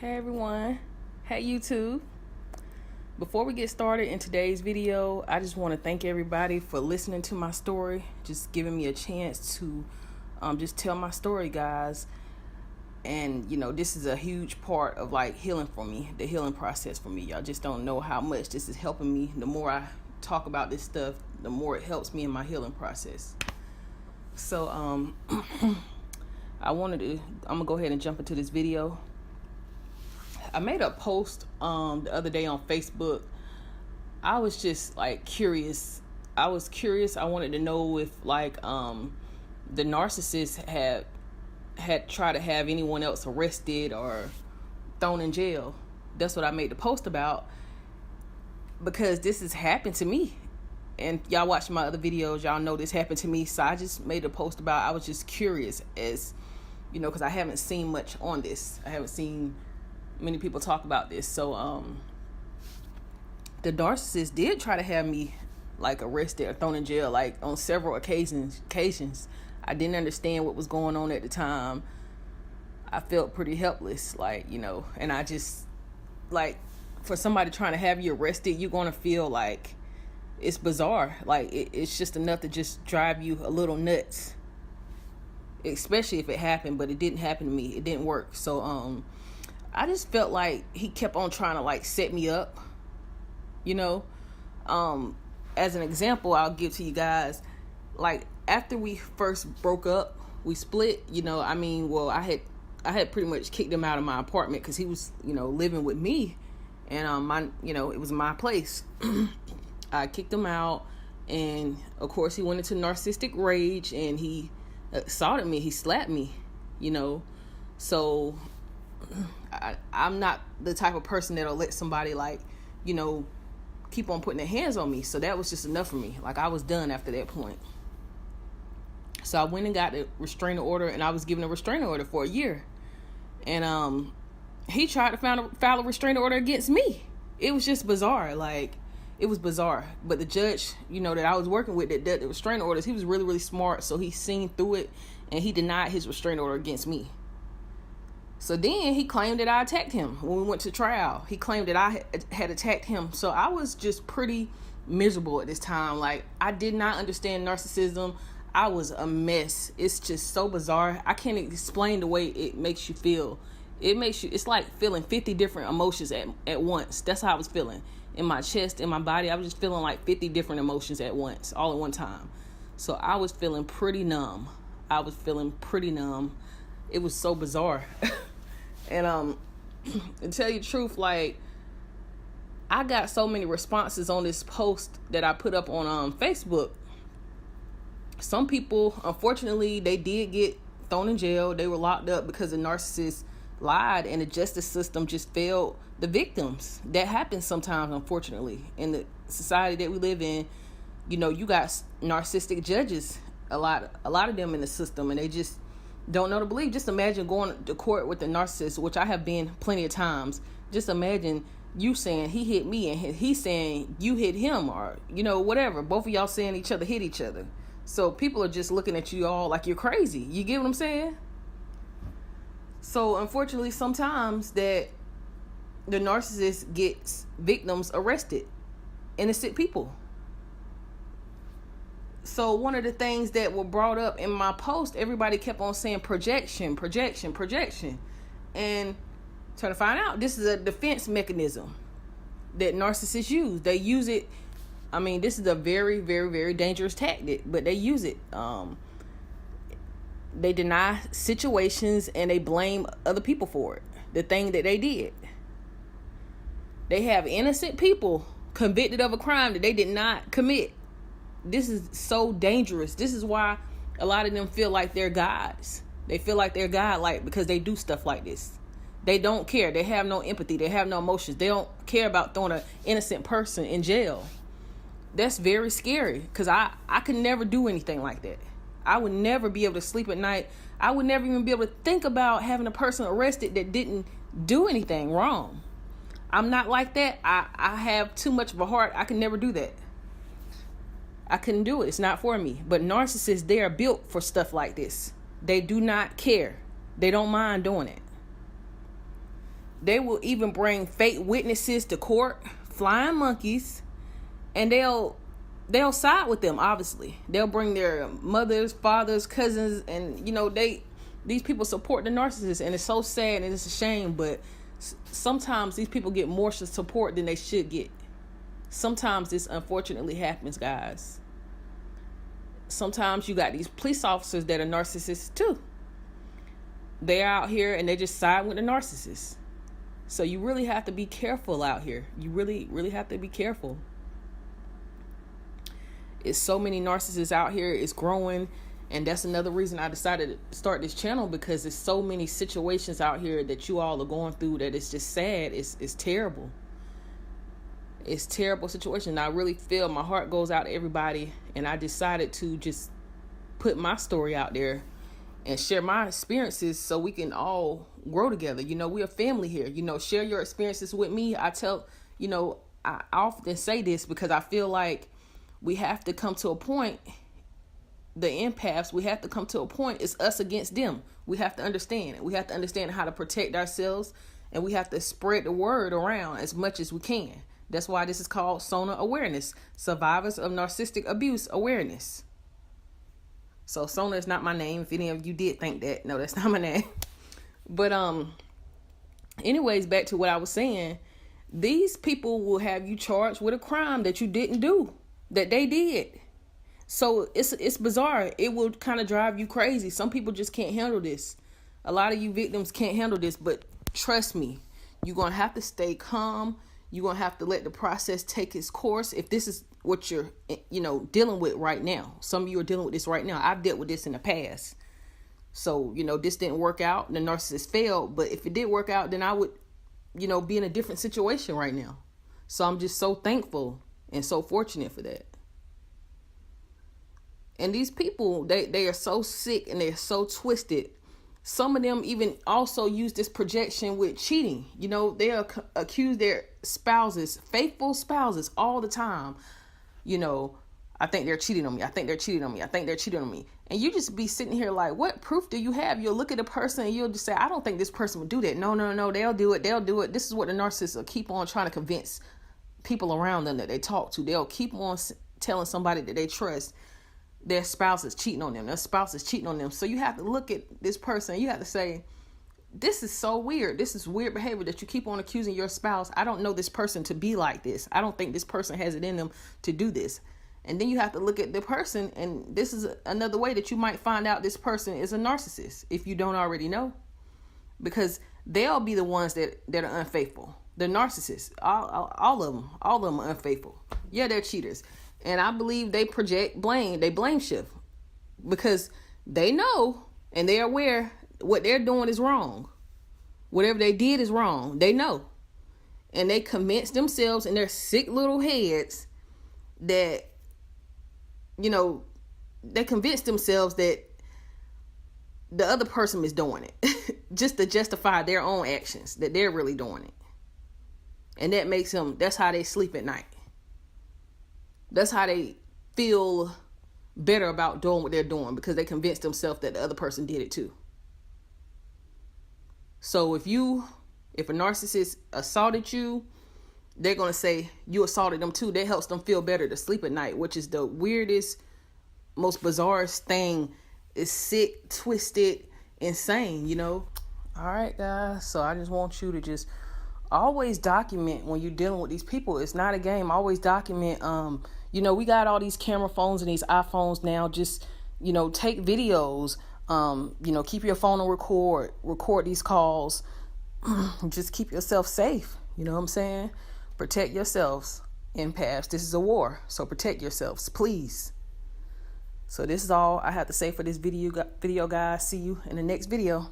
Hey everyone, hey YouTube. Before we get started in today's video, I just want to thank everybody for listening to my story, just giving me a chance to just tell my story, guys. And this is a huge part of like healing for me, the healing process for me. Y'all just don't know how much this is helping me. The more I talk about this stuff, the more it helps me in my healing process. So I'm gonna go ahead and jump into this video. I made a post the other day on Facebook. I was just like curious. I wanted to know if like the narcissist had tried to have anyone else arrested or thrown in jail. That's what I made the post about, because this has happened to me. And y'all watch my other videos, y'all know this happened to me. So I just made a post about, I was just curious, as because I haven't seen much on this. I haven't seen many people talk about this. So the narcissist did try to have me like arrested or thrown in jail, like on several occasions. I didn't understand what was going on at the time. I felt pretty helpless, and I just, like, for somebody trying to have you arrested, you're going to feel like it's bizarre. Like it's just enough to just drive you a little nuts, especially if it happened. But it didn't happen to me. It didn't work. So I just felt like he kept on trying to like set me up, as an example, I'll give to you guys, like after we first broke up, we split, I had pretty much kicked him out of my apartment because he was, living with me, and it was my place. I kicked him out, and of course he went into narcissistic rage, and he assaulted me. He slapped me, so I'm not the type of person that'll let somebody keep on putting their hands on me. So that was just enough for me. Like I was done after that point. So I went and got a restraining order, and I was given a restraining order for a year. And he tried to file a restraining order against me. It was just bizarre. Like it was bizarre. But the judge, that I was working with that did the restraining orders, he was really, really smart. So he seen through it, and he denied his restraining order against me. So then he claimed that I attacked him when we went to trial. He claimed that I had attacked him. So I was just pretty miserable at this time. Like, I did not understand narcissism. I was a mess. It's just so bizarre. I can't explain the way it makes you feel. It's like feeling 50 different emotions at once. That's how I was feeling. In my chest, in my body, I was just feeling like 50 different emotions at once, all at one time. So I was feeling pretty numb. It was so bizarre. And to tell you the truth, like, I got so many responses on this post that I put up on Facebook. Some people, unfortunately, they did get thrown in jail. They were locked up because the narcissist lied, and the justice system just failed the victims. That happens sometimes, unfortunately, in the society that we live in. You got narcissistic judges, a lot of them in the system, and they just don't know to believe. Just imagine going to court with a narcissist, which I have been plenty of times. Just imagine you saying he hit me, and he's saying you hit him, or whatever. Both of y'all saying each other hit each other. So people are just looking at you all like you're crazy. You get what I'm saying? So unfortunately, sometimes that the narcissist gets victims arrested, innocent people. So one of the things that were brought up in my post, everybody kept on saying projection. And trying to find out, this is a defense mechanism that narcissists use. They use it. I mean, this is a very, very, very dangerous tactic, but they use it. They deny situations, and they blame other people for it, the thing that they did. They have innocent people convicted of a crime that they did not commit. This is so dangerous. This is why a lot of them feel like they're gods. They feel like they're godlike because they do stuff like this. They don't care. They have no empathy. They have no emotions. They don't care about throwing an innocent person in jail. That's very scary, because I could never do anything like that. I would never be able to sleep at night. I would never even be able to think about having a person arrested that didn't do anything wrong. I'm not like that. I have too much of a heart. I can never do that. I couldn't do it. It's not for me. But narcissists, they are built for stuff like this. They do not care. They don't mind doing it. They will even bring fake witnesses to court, flying monkeys, and they'll side with them. Obviously, they'll bring their mothers, fathers, cousins, and these people support the narcissist, and it's so sad and it's a shame. But sometimes these people get more support than they should get. Sometimes this unfortunately happens, guys. Sometimes you got these police officers that are narcissists too. They're out here and they just side with the narcissist. So you really have to be careful out here. You really, really have to be careful. It's so many narcissists out here. It's growing. And that's another reason I decided to start this channel, because there's so many situations out here that you all are going through that it's just sad. It's terrible. It's a terrible situation. And I really feel my heart goes out to everybody. And I decided to just put my story out there and share my experiences so we can all grow together. We're a family here. Share your experiences with me. I often say this because I feel like we have to come to a point, the empaths, we have to come to a point, it's us against them. We have to understand it. We have to understand how to protect ourselves, and we have to spread the word around as much as we can. That's why this is called SONA Awareness, Survivors of Narcissistic Abuse Awareness. So SONA is not my name. If any of you did think that, no, that's not my name. But anyways, back to what I was saying. These people will have you charged with a crime that you didn't do, that they did. So it's bizarre. It will kind of drive you crazy. Some people just can't handle this. A lot of you victims can't handle this, but trust me, you're going to have to stay calm. You're going to have to let the process take its course. If this is what you're, dealing with right now. Some of you are dealing with this right now. I've dealt with this in the past. So, this didn't work out. The narcissist failed. But if it did work out, then I would, be in a different situation right now. So I'm just so thankful and so fortunate for that. And these people, they are so sick and they're so twisted. Some of them even also use this projection with cheating. They accuse their spouses, faithful spouses, all the time. I think they're cheating on me. I think they're cheating on me. I think they're cheating on me. And you just be sitting here like, what proof do you have? You'll look at a person and you'll just say, I don't think this person would do that. No, they'll do it. They'll do it. This is what the narcissists will keep on trying to convince people around them that they talk to. They'll keep on telling somebody that they trust their spouse is cheating on them. Their spouse is cheating on them. So you have to look at this person. You have to say, this is so weird. This is weird behavior that you keep on accusing your spouse. I don't know this person to be like this. I don't think this person has it in them to do this. And then you have to look at the person. And this is another way that you might find out this person is a narcissist if you don't already know. Because they'll be the ones that are unfaithful. The narcissists, all of them are unfaithful. Yeah, they're cheaters. And I believe they project blame. They blame shift because they know and they're aware what they're doing is wrong. Whatever they did is wrong. They know. And they convince themselves in their sick little heads that, they convince themselves that the other person is doing it just to justify their own actions, that they're really doing it. And that makes them, that's how they sleep at night. That's how they feel better about doing what they're doing, because they convinced themselves that the other person did it too. So if a narcissist assaulted you, they're going to say you assaulted them too. That helps them feel better to sleep at night, which is the weirdest, most bizarrest thing. Is sick, twisted, insane, All right, guys. So I just want you to just always document when you're dealing with these people. It's not a game. Always document. We got all these camera phones and these iPhones now. Just, take videos. Keep your phone and record these calls. Just keep yourself safe. You know what I'm saying? Protect yourselves, empaths. This is a war. So protect yourselves, please. So this is all I have to say for this video, guys. See you in the next video.